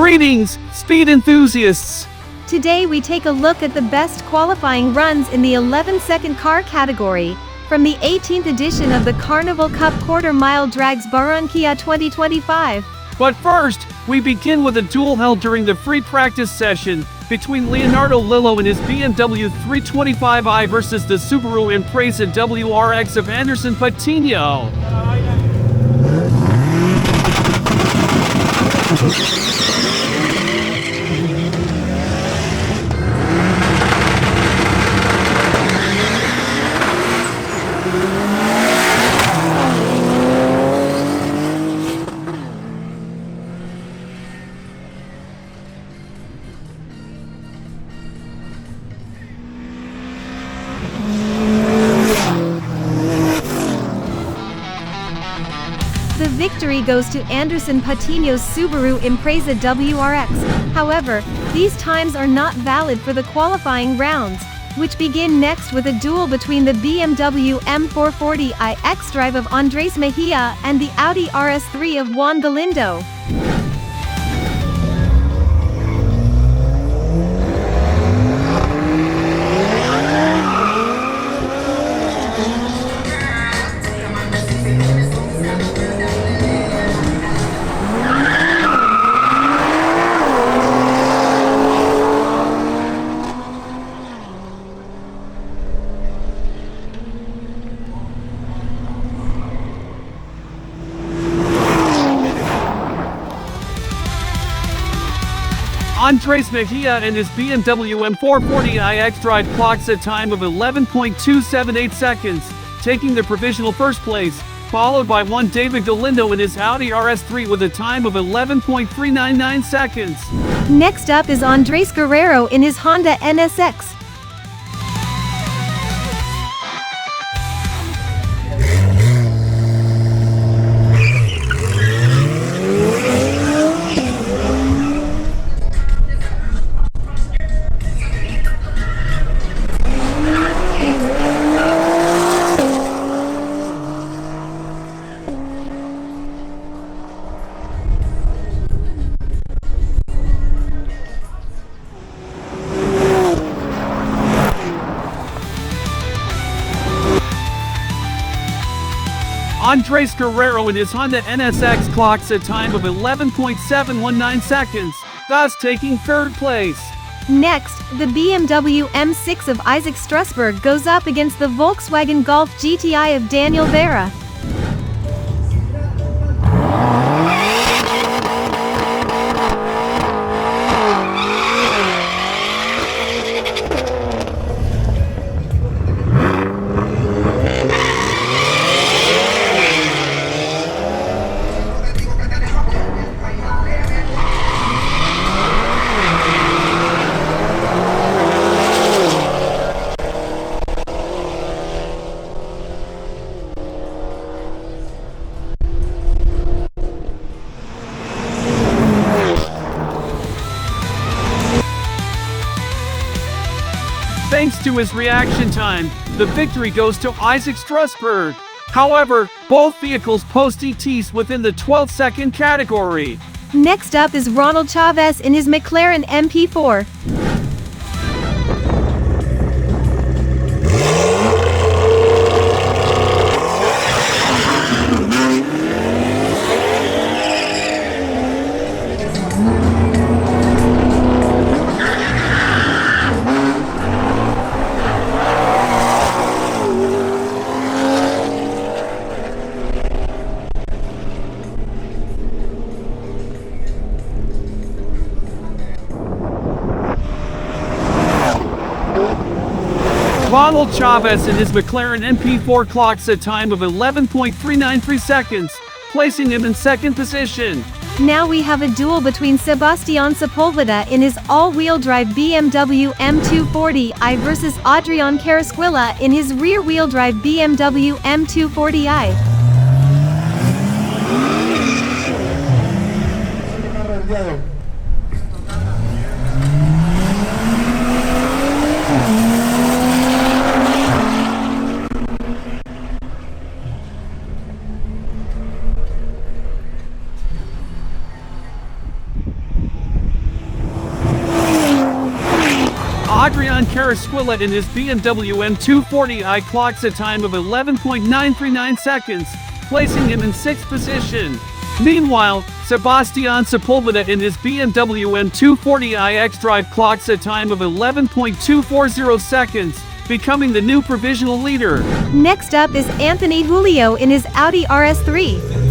Greetings, speed enthusiasts! Today we take a look at the best qualifying runs in the 11-second car category, from the 18th edition of the Carnival Cup quarter-mile drags Barranquilla 2025. But first, we begin with a duel held during the free practice session between Leonardo Lillo and his BMW 325i versus the Subaru Impreza WRX of Anderson Patino. The victory goes to Anderson Patino's Subaru Impreza WRX. However, these times are not valid for the qualifying rounds, which begin next with a duel between the BMW M440i xDrive of Andres Mejia and the Audi RS3 of Juan Galindo. Andres Mejia and his BMW M440i xDrive clocks a time of 11.278 seconds, taking the provisional first place, followed by one David Galindo in his Audi RS3 with a time of 11.399 seconds. Next up is Andres Guerrero in his Honda NSX. Andres Guerrero in his Honda NSX clocks a time of 11.719 seconds, thus taking third place. Next, the BMW M6 of Isaac Strasberg goes up against the Volkswagen Golf GTI of Daniel Vera. Thanks to his reaction time, the victory goes to Isaac Strasberg. However, both vehicles post ETs within the 12-second category. Next up is Ronald Chavez in his McLaren MP4. Ronald Chavez in his McLaren MP4 clocks a time of 11.393 seconds, placing him in second position. Now we have a duel between Sebastian Sepulveda in his all-wheel drive BMW M240i versus Adrian Carasquilla in his rear-wheel drive BMW M240i. Adrian Carasquilla in his BMW M240i clocks a time of 11.939 seconds, placing him in 6th position. Meanwhile, Sebastian Sepulveda in his BMW M240i xDrive clocks a time of 11.240 seconds, becoming the new provisional leader. Next up is Anthony Julio in his Audi RS3.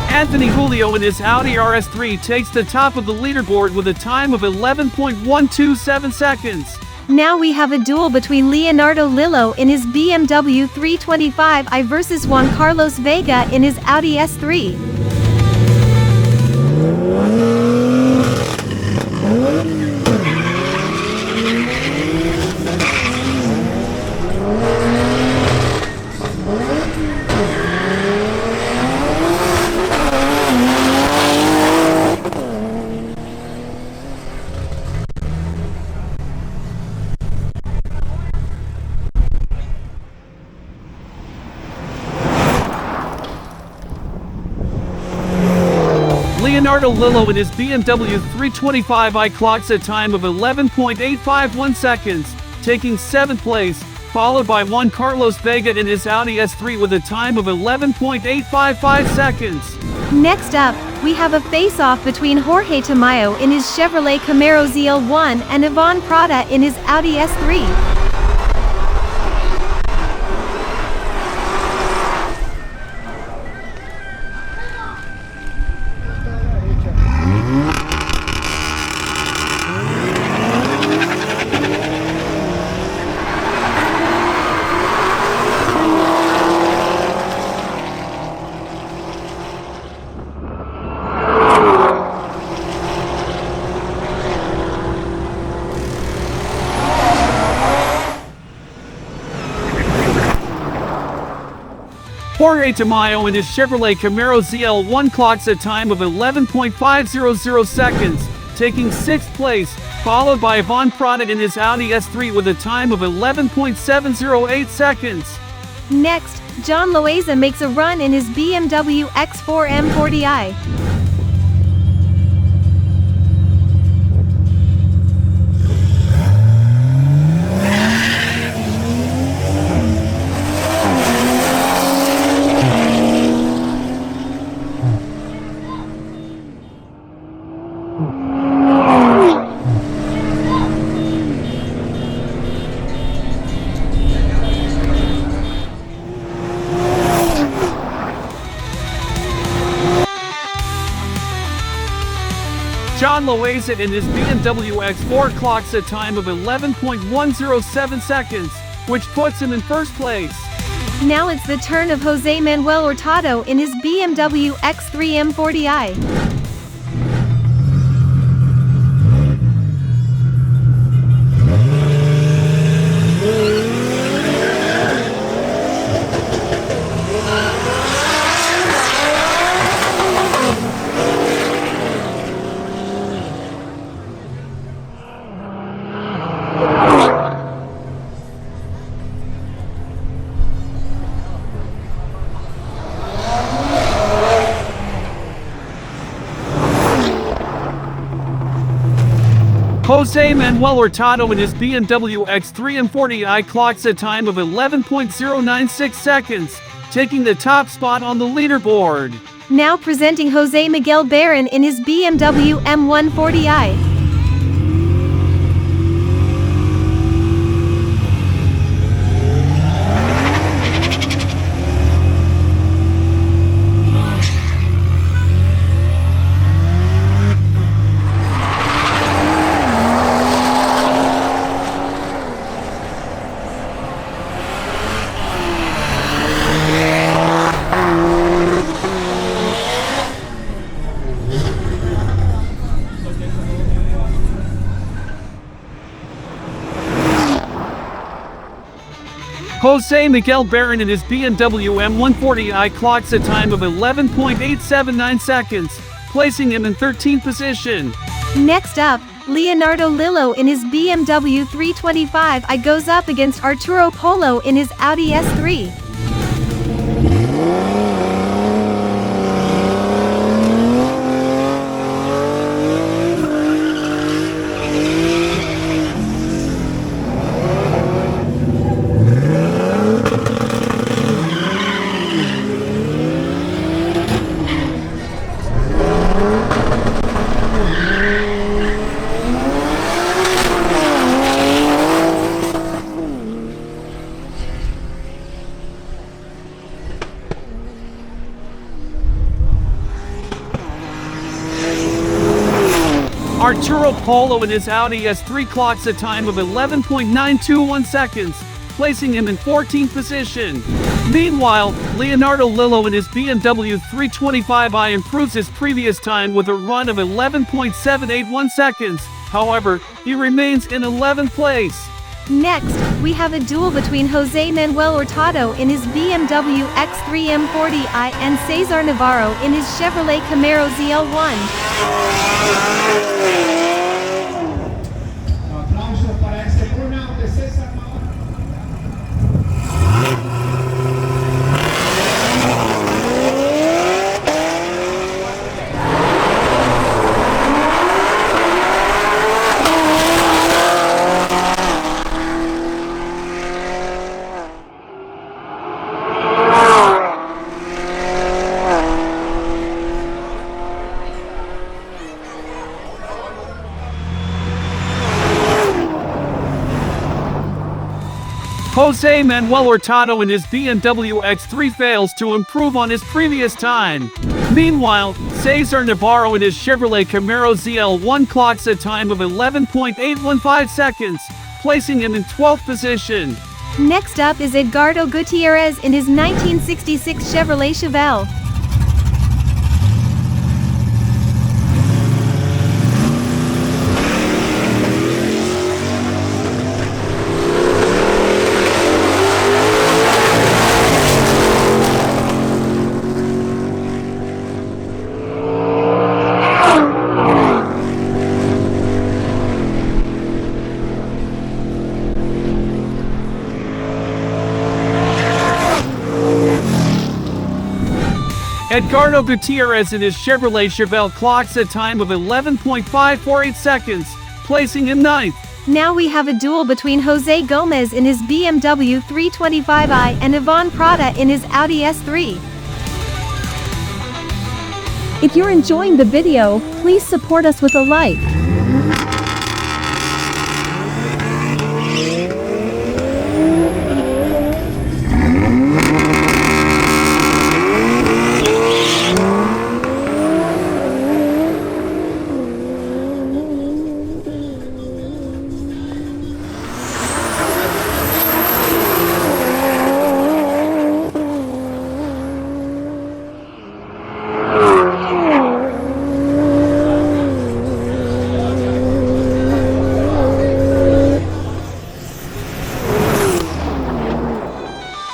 Anthony Julio in his Audi RS3 takes the top of the leaderboard with a time of 11.127 seconds. Now we have a duel between Leonardo Lillo in his BMW 325i versus Juan Carlos Vega in his Audi S3. Leonardo Lillo in his BMW 325i clocks a time of 11.851 seconds, taking 7th place, followed by Juan Carlos Vega in his Audi S3 with a time of 11.855 seconds. Next up, we have a face-off between Jorge Tamayo in his Chevrolet Camaro ZL1 and Ivan Prada in his Audi S3. Jorge Tamayo in his Chevrolet Camaro ZL1 clocks a time of 11.500 seconds, taking 6th place, followed by Ivan Prada in his Audi S3 with a time of 11.708 seconds. Next, John Loaiza makes a run in his BMW X4 M40i. John Loaiza in his BMW X4 clocks a time of 11.107 seconds, which puts him in 1st place. Now it's the turn of Jose Manuel Hurtado in his BMW X3 M40i. Jose Manuel Hurtado in his BMW X3 M40i clocks a time of 11.096 seconds, taking the top spot on the leaderboard. Now presenting Jose Miguel Barron in his BMW M140i. Jose Miguel Barron in his BMW M140i clocks a time of 11.879 seconds, placing him in 13th position. Next up, Leonardo Lillo in his BMW 325i goes up against Arturo Polo in his Audi S3. Arturo Polo in his Audi S3 clocks a time of 11.921 seconds, placing him in 14th position. Meanwhile, Leonardo Lillo in his BMW 325i improves his previous time with a run of 11.781 seconds. However, he remains in 11th place. Next, we have a duel between Jose Manuel Hurtado in his BMW X3 M40i and Cesar Navarro in his Chevrolet Camaro ZL1. Aplausos para este burnout de César Navarro. Jose Manuel Hurtado in his BMW X3 fails to improve on his previous time. Meanwhile, Cesar Navarro in his Chevrolet Camaro ZL1 clocks a time of 11.815 seconds, placing him in 12th position. Next up is Edgardo Gutierrez in his 1966 Chevrolet Chevelle. Edgardo Gutierrez in his Chevrolet Chevelle clocks a time of 11.548 seconds, placing him 9th. Now we have a duel between Jose Gomez in his BMW 325i and Ivan Prada in his Audi S3. If you're enjoying the video, please support us with a like.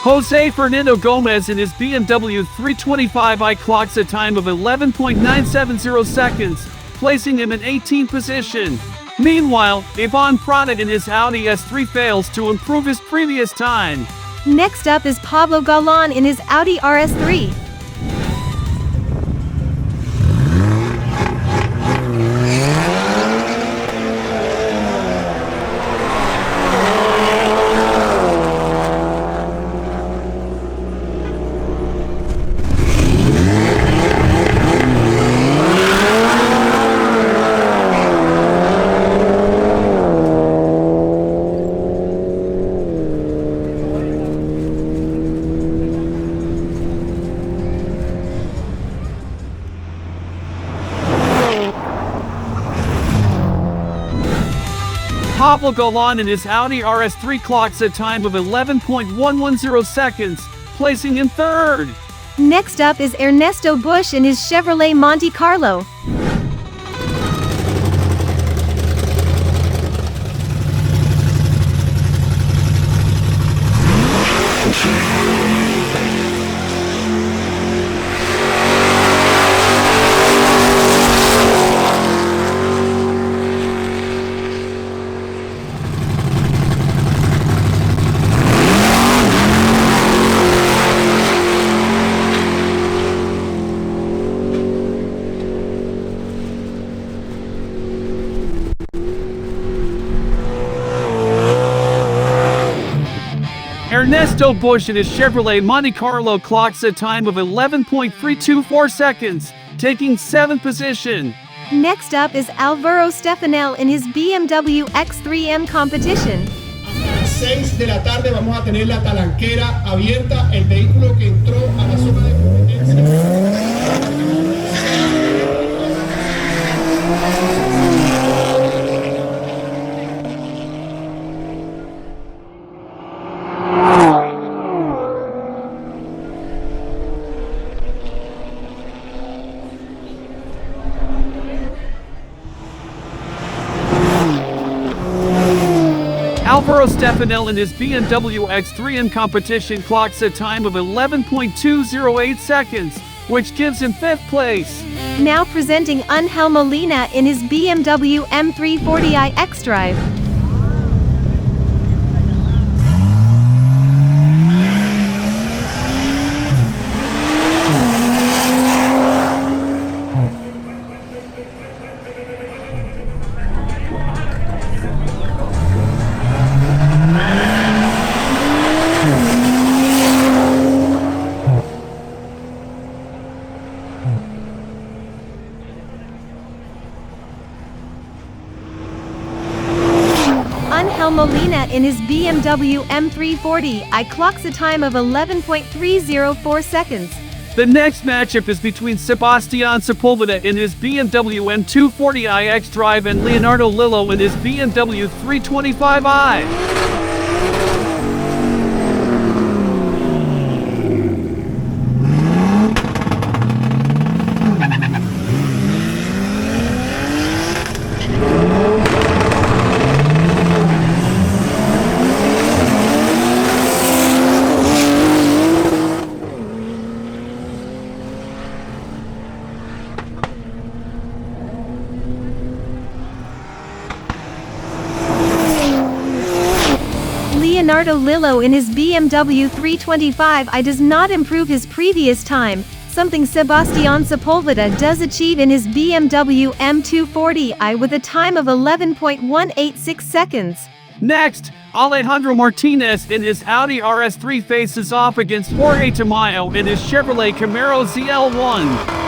Jose Fernando Gomez in his BMW 325i clocks a time of 11.970 seconds, placing him in 18th position. Meanwhile, Ivan Prada in his Audi S3 fails to improve his previous time. Next up is Pablo Galán in his Audi RS3. Pablo Galán in his Audi RS3 clocks a time of 11.110 seconds, placing him 3rd. Next up is Ernesto Busch in his Chevrolet Montecarlo. Ernesto Busch in his Chevrolet Montecarlo clocks a time of 11.324 seconds, taking 7th position. Next up is Alvaro Stefanel in his BMW X3 M Competition. A las 6 de la tarde vamos a tener la talanquera abierta, el vehículo que entró a la zona de competencia. Alvaro Stefanel in his BMW X3 M Competition clocks a time of 11.208 seconds, which gives him 5th place. Now presenting Angel Molina in his BMW M340i xDrive. Angel Molina in his BMW M340i clocks a time of 11.304 seconds. The next matchup is between Sebastian Sepulveda in his BMW M240i xDrive and Leonardo Lillo in his BMW 325i. Leonardo Lillo in his BMW 325i does not improve his previous time, something Sebastian Sepulveda does achieve in his BMW M240i with a time of 11.186 seconds. Next, Alejandro Martinez in his Audi RS3 faces off against Jorge Tamayo in his Chevrolet Camaro ZL1.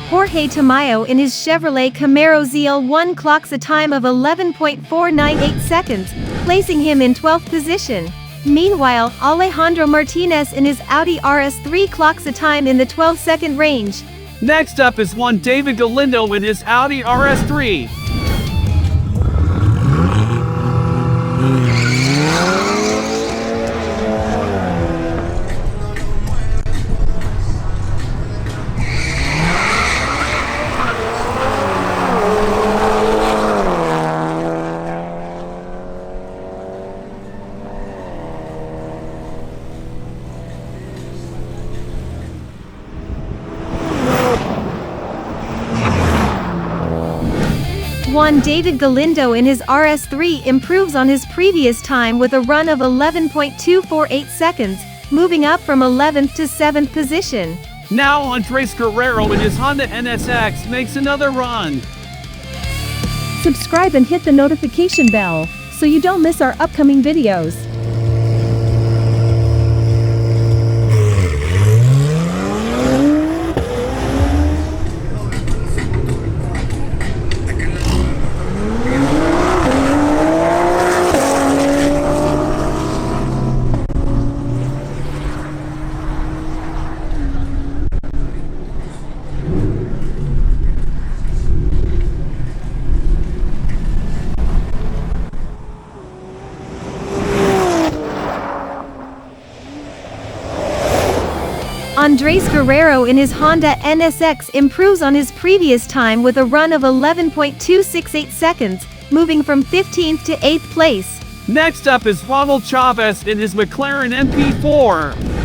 Jorge Tamayo in his Chevrolet Camaro ZL1 clocks a time of 11.498 seconds, placing him in 12th position. Meanwhile, Alejandro Martinez in his Audi RS3 clocks a time in the 12-second range. Next up is one David Galindo in his Audi RS3. Juan David Galindo in his RS3 improves on his previous time with a run of 11.248 seconds, moving up from 11th to 7th position. Now Andres Guerrero in his Honda NSX makes another run. Subscribe and hit the notification bell so you don't miss our upcoming videos. Andres Guerrero in his Honda NSX improves on his previous time with a run of 11.268 seconds, moving from 15th to 8th place. Next up is Ronald Chavez in his McLaren MP4.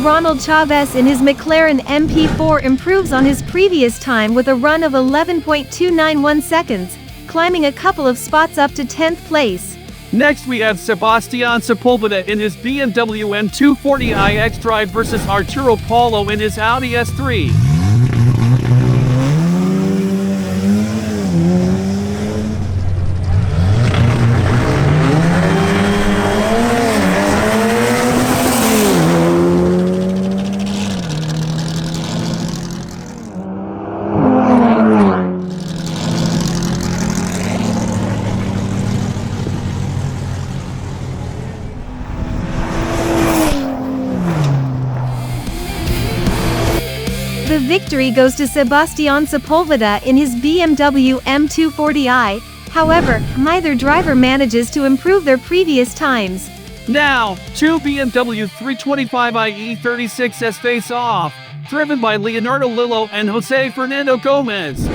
Ronald Chavez in his McLaren MP4 improves on his previous time with a run of 11.291 seconds, climbing a couple of spots up to 10th place. Next we have Sebastian Sepulveda in his BMW M240i xDrive versus Arturo Polo in his Audi S3. The victory goes to Sebastian Sepulveda in his BMW M240i, however, neither driver manages to improve their previous times. Now, two BMW 325i E36s face off, driven by Leonardo Lillo and Jose Fernando Gomez.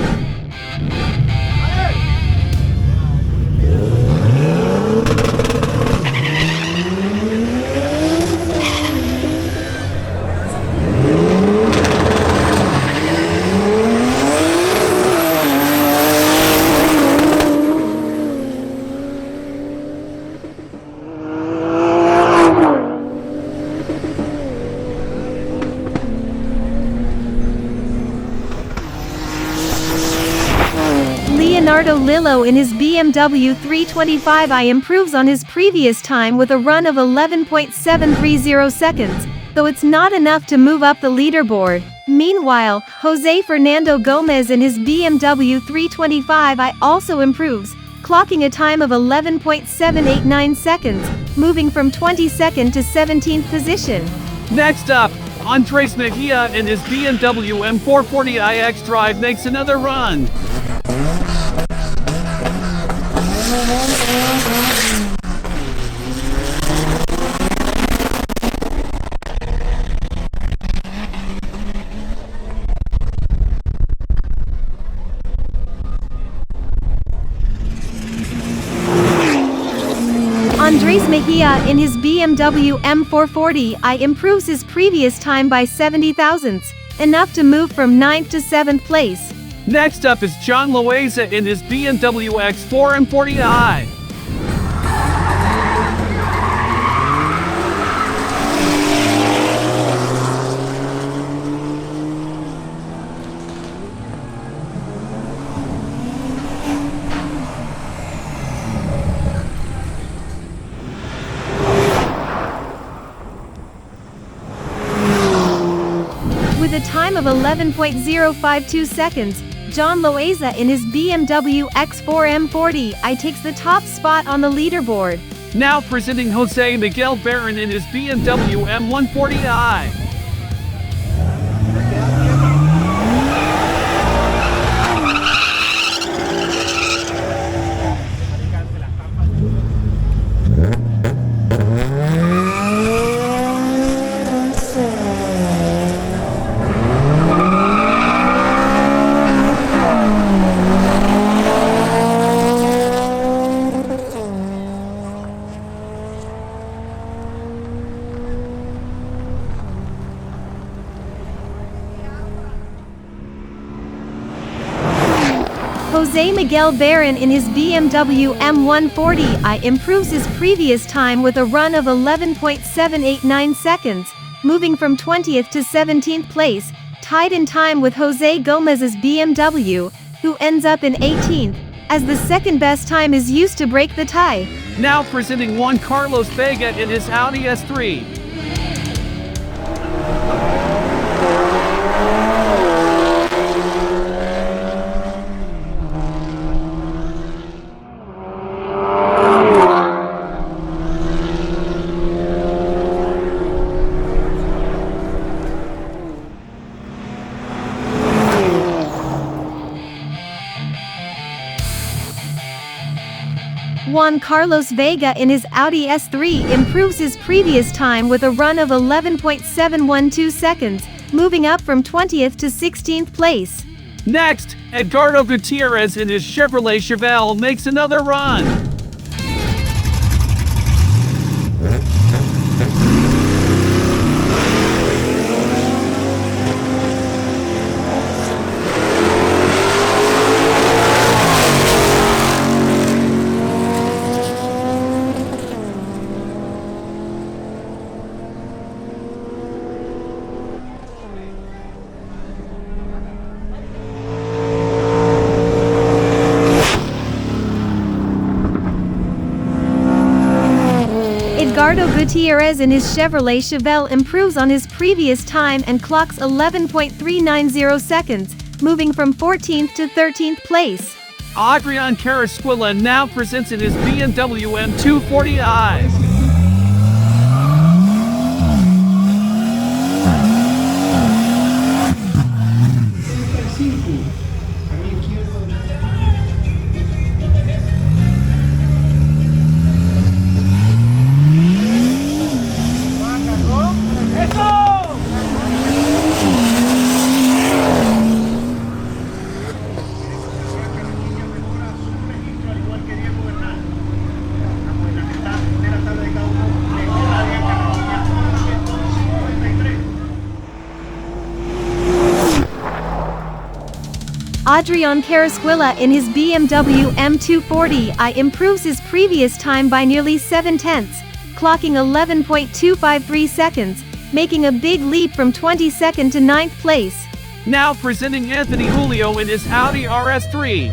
Leonardo Lillo in his BMW 325i improves on his previous time with a run of 11.730 seconds, though it's not enough to move up the leaderboard. Meanwhile, Jose Fernando Gomez in his BMW 325i also improves, clocking a time of 11.789 seconds, moving from 22nd to 17th position. Next up, Andres Mejia in his BMW M440i xDrive makes another run. Andres Mejia in his BMW M440i improves his previous time by 70 thousandths, enough to move from 9th to 7th place. Next up is John Loaiza in his BMW X4 M40i. With a time of 11.052 seconds, John Loaiza in his BMW X4 M40i takes the top spot on the leaderboard. Now presenting Jose Miguel Barron in his BMW M140i. Jose Miguel Barron in his BMW M140i improves his previous time with a run of 11.789 seconds, moving from 20th to 17th place, tied in time with Jose Gomez's BMW, who ends up in 18th, as the second best time is used to break the tie. Now presenting Juan Carlos Vega in his Audi S3. Juan Carlos Vega in his Audi S3 improves his previous time with a run of 11.712 seconds, moving up from 20th to 16th place. Next, Edgardo Gutierrez in his Chevrolet Chevelle makes another run. Edgardo Gutierrez in his Chevrolet Chevelle improves on his previous time and clocks 11.390 seconds, moving from 14th to 13th place. Adrian Carasquilla now presents in his BMW M240i. Adrian Carasquilla in his BMW M240i improves his previous time by nearly 7/10, clocking 11.253 seconds, making a big leap from 22nd to 9th place. Now presenting Anthony Julio in his Audi RS3.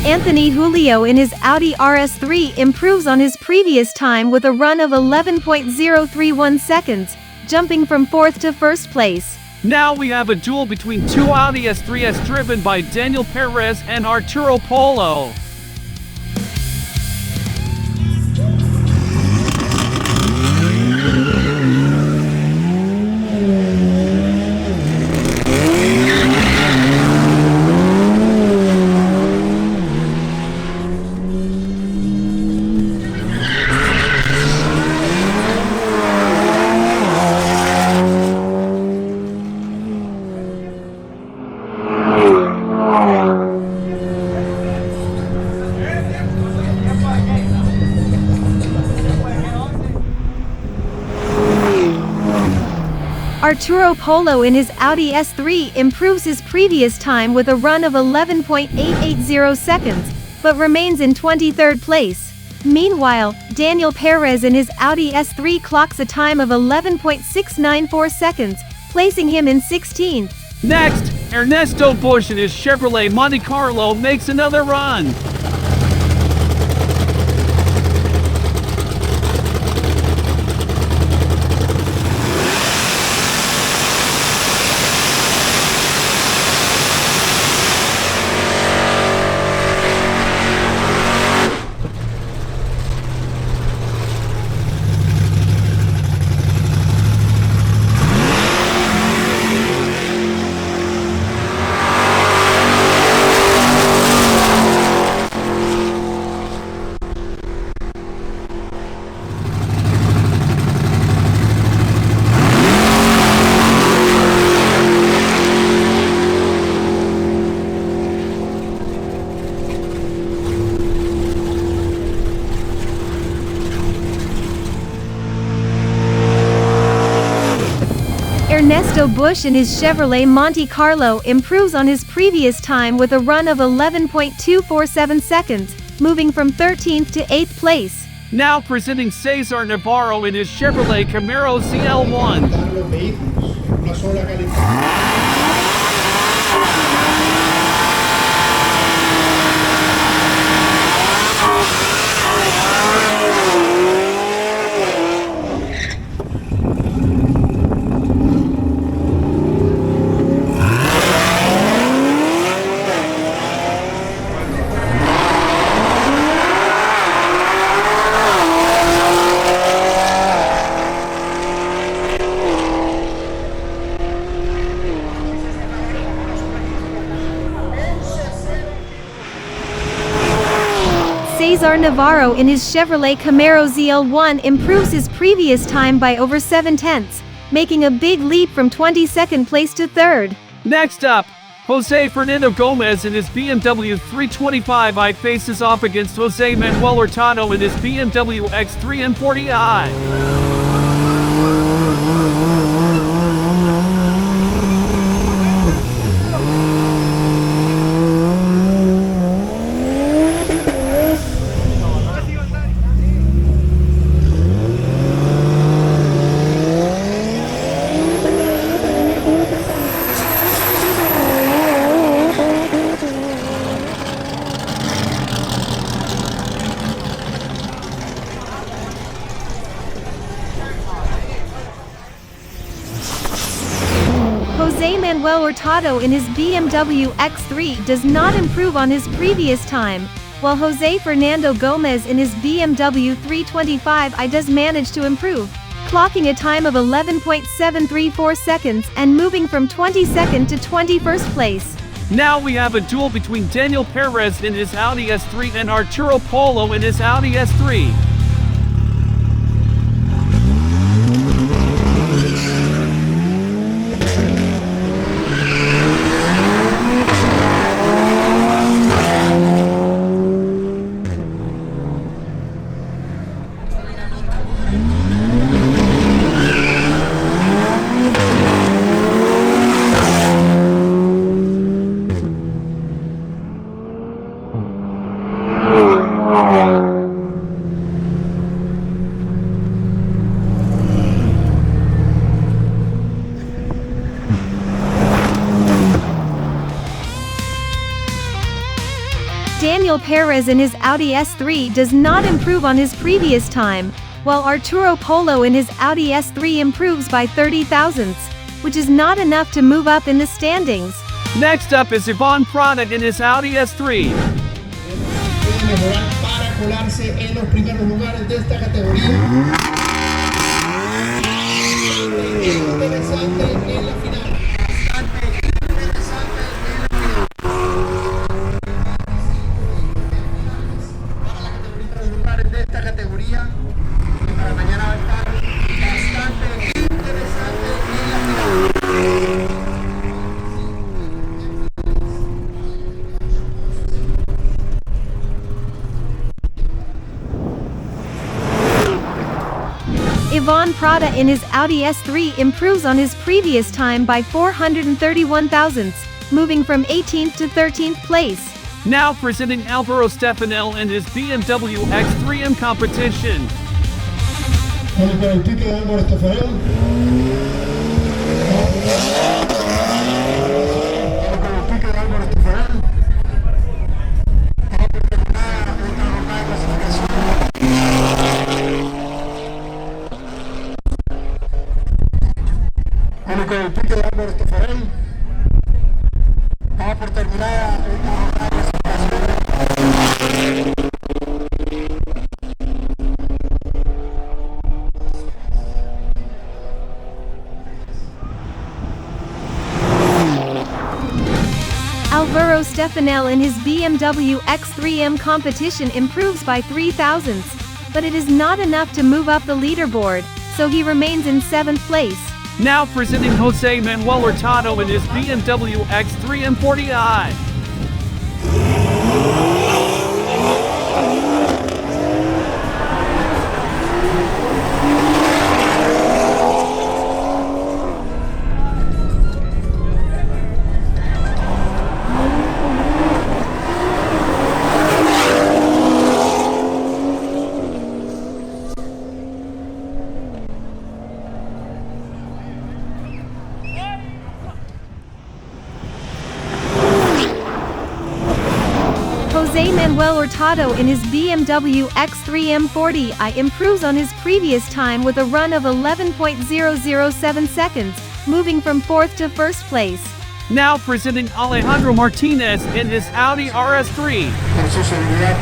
Anthony Julio in his Audi RS3 improves on his previous time with a run of 11.031 seconds, jumping from 4th to 1st place. Now we have a duel between two Audi S3s driven by Daniel Perez and Arturo Polo. Arturo Polo in his Audi S3 improves his previous time with a run of 11.880 seconds, but remains in 23rd place. Meanwhile, Daniel Perez in his Audi S3 clocks a time of 11.694 seconds, placing him in 16th. Next, Ernesto Busch in his Chevrolet Montecarlo makes another run. Ernesto Busch in his Chevrolet Montecarlo improves on his previous time with a run of 11.247 seconds, moving from 13th to 8th place. Now presenting Cesar Navarro in his Chevrolet Camaro ZL1. Una sola calidad. 'Cause. Cesar Navarro in his Chevrolet Camaro ZL1 improves his previous time by over 7/10, making a big leap from 22nd place to 3rd. Next up, Jose Fernando Gomez in his BMW 325i faces off against Jose Manuel Hurtado in his BMW X3 M40i. Jose Manuel Hurtado in his BMW X3 does not improve on his previous time, while Jose Fernando Gomez in his BMW 325i does manage to improve, clocking a time of 11.734 seconds and moving from 22nd to 21st place. Now we have a duel between Daniel Perez in his Audi S3 and Arturo Polo in his Audi S3. Daniel Perez in his Audi S3 does not improve on his previous time, while Arturo Polo in his Audi S3 improves by 30 thousandths, which is not enough to move up in the standings. Next up is Ivan Prada in his Audi S3. Puede mejorar para colarse en los primeros lugares de esta categoría. Interesante en la final. De esta categoría, que para mañana va a estar bastante interesante en la final. Ivan Prada in his Audi S3 improves on his previous time by 431 thousandths, moving from 18th to 13th place. Now presenting Alvaro Stefanel and his BMW X3 M Competition. Vamos con el ticket de Álvaro Estefanel. Vamos con el ticket de Álvaro Estefanel. Vamos por terminada esta jornada de clasificación. Alvaro Stefanel in his BMW X3 M Competition improves by 3 thousandths, but it is not enough to move up the leaderboard, so he remains in 7th place. Now presenting Jose Manuel Hurtado in his BMW X3 M40i. Jose Manuel Hurtado in his BMW X3 M40i improves on his previous time with a run of 11.007 seconds, moving from 4th to 1st place. Now presenting Alejandro Martinez in his Audi RS3. Por su seguridad.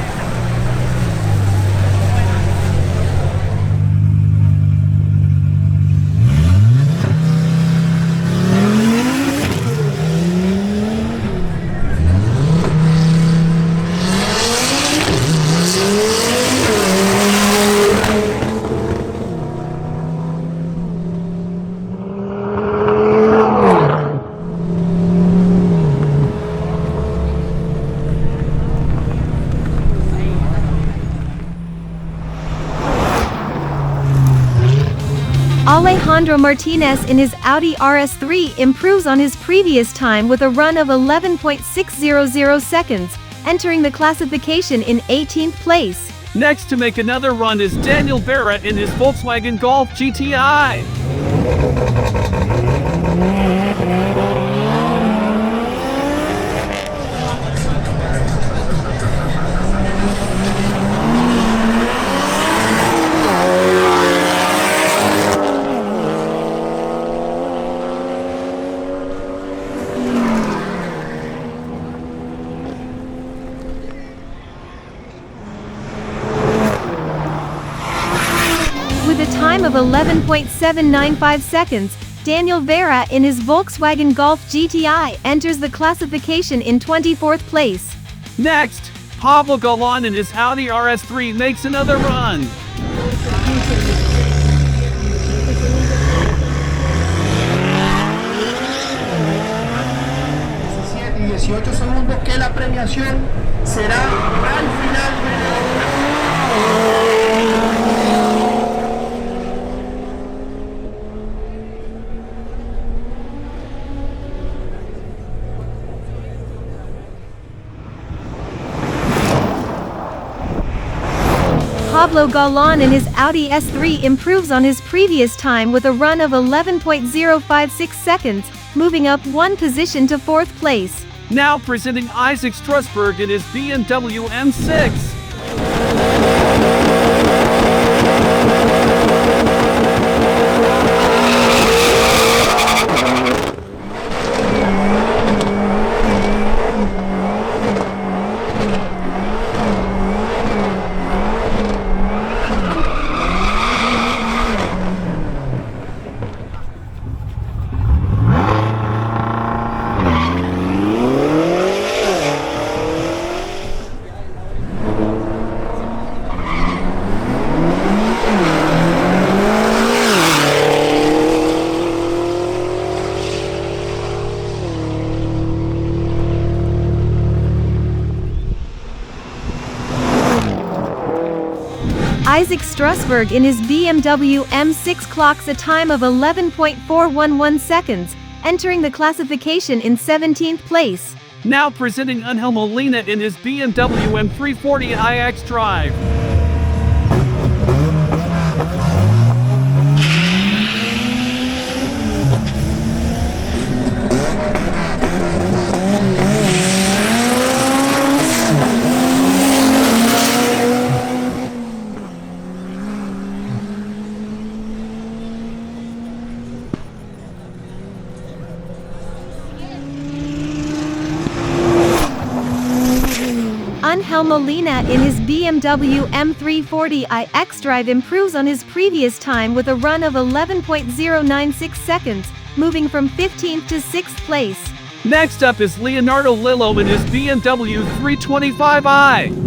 Alejandro Martinez in his Audi RS3 improves on his previous time with a run of 11.600 seconds, entering the classification in 18th place. Next to make another run is Daniel Bora in his Volkswagen Golf GTI. With a time of 11.795 seconds, Daniel Bora in his Volkswagen Golf GTI enters the classification in 24th place. Next, Pablo Galán in his Audi RS3 makes another run. Y 18 segundos que la premiación será al final. Pablo Galán in his Audi S3 improves on his previous time with a run of 11.056 seconds, moving up one position to 4th place. Now presenting Isaac Strasberg in his BMW M6. Isaac Strasberg in his BMW M6 clocks a time of 11.411 seconds, entering the classification in 17th place. Now presenting Angel Molina in his BMW M340i xDrive. Angel Molina in his BMW M340i xDrive improves on his previous time with a run of 11.096 seconds, moving from 15th to 6th place. Next up is Leonardo Lillo in his BMW 325i.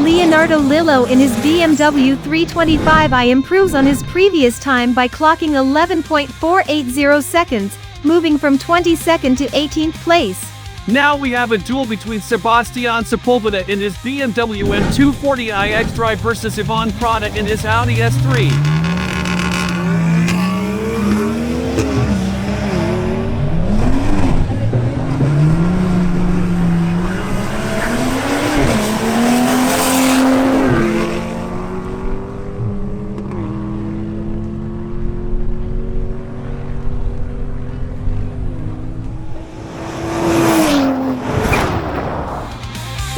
Leonardo Lillo in his BMW 325i improves on his previous time by clocking 11.480 seconds, moving from 22nd to 18th place. Now we have a duel between Sebastian Sepulveda in his BMW M240i xDrive versus Ivan Prada in his Audi S3.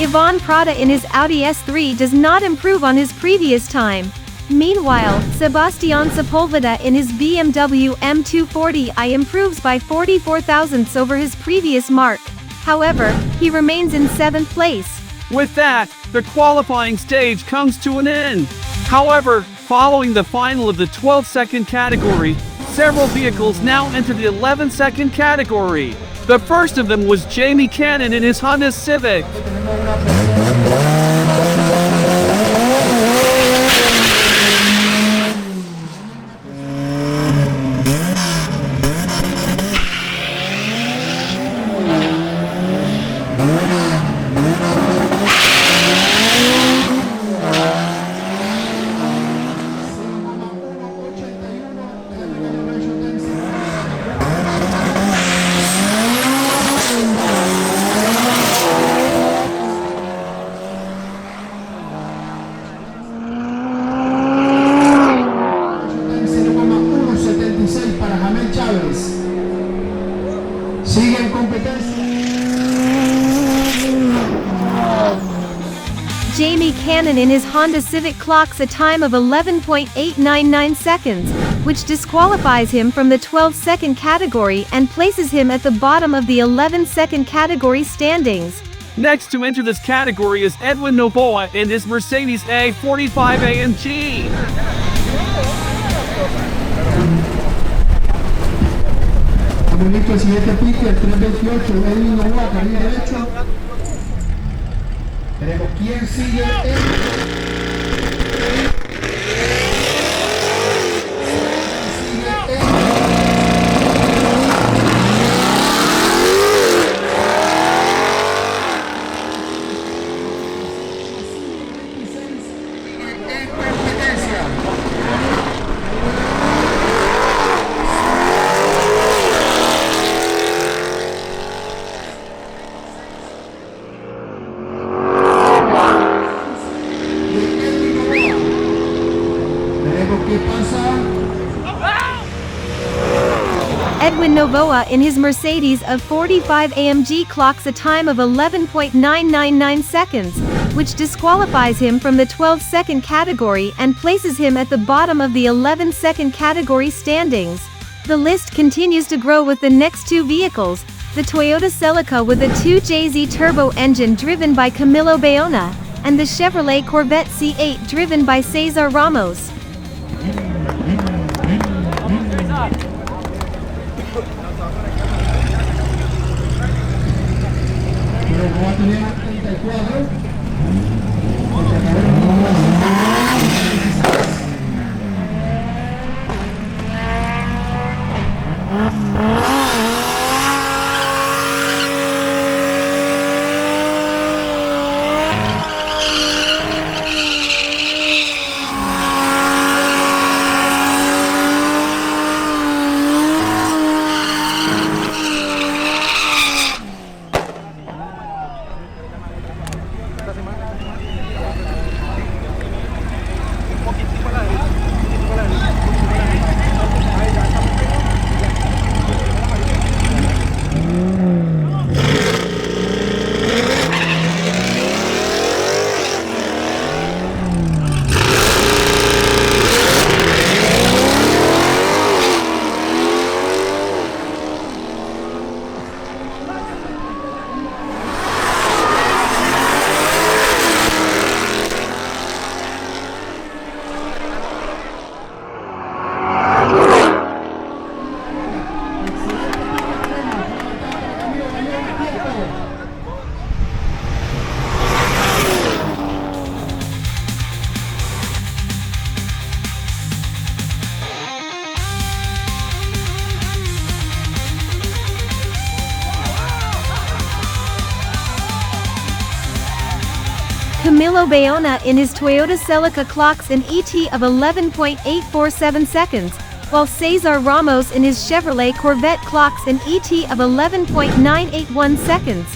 Ivan Prada in his Audi S3 does not improve on his previous time. Meanwhile, Sebastian Sepulveda in his BMW M240i improves by 44 thousandths over his previous mark. However, he remains in 7th place. With that, the qualifying stage comes to an end. However, following the final of the 12-second category, several vehicles now enter the 11-second category. The first of them was Jamie Cannon in his Honda Civic. Sigue en competencia. Jamie Cannon in his Honda Civic clocks a time of 11.899 seconds, which disqualifies him from the 12-second category and places him at the bottom of the 11-second category standings. Next to enter this category is Edwin Novoa in his Mercedes A45 AMG. Listo, el siguiente pique, el 328, Edwin Novoa, carril derecho. Veremos quién sigue Edwin Novoa in his Mercedes A45 AMG clocks a time of 11.999 seconds, which disqualifies him from the 12-second category and places him at the bottom of the 11-second category standings. The list continues to grow with the next two vehicles, the Toyota Celica with a 2JZ turbo engine driven by Camilo Bayona, and the Chevrolet Corvette C8 driven by Cesar Ramos. Camilo Bayona in his Toyota Celica clocks an ET of 11.847 seconds, while Cesar Ramos in his Chevrolet Corvette clocks an ET of 11.981 seconds.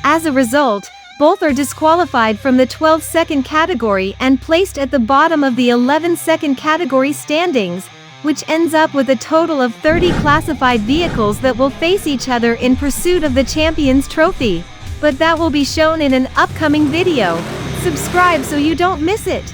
As a result, both are disqualified from the 12-second category and placed at the bottom of the 11-second category standings, which ends up with a total of 30 classified vehicles that will face each other in pursuit of the Champions Trophy. But that will be shown in an upcoming video. Subscribe so you don't miss it.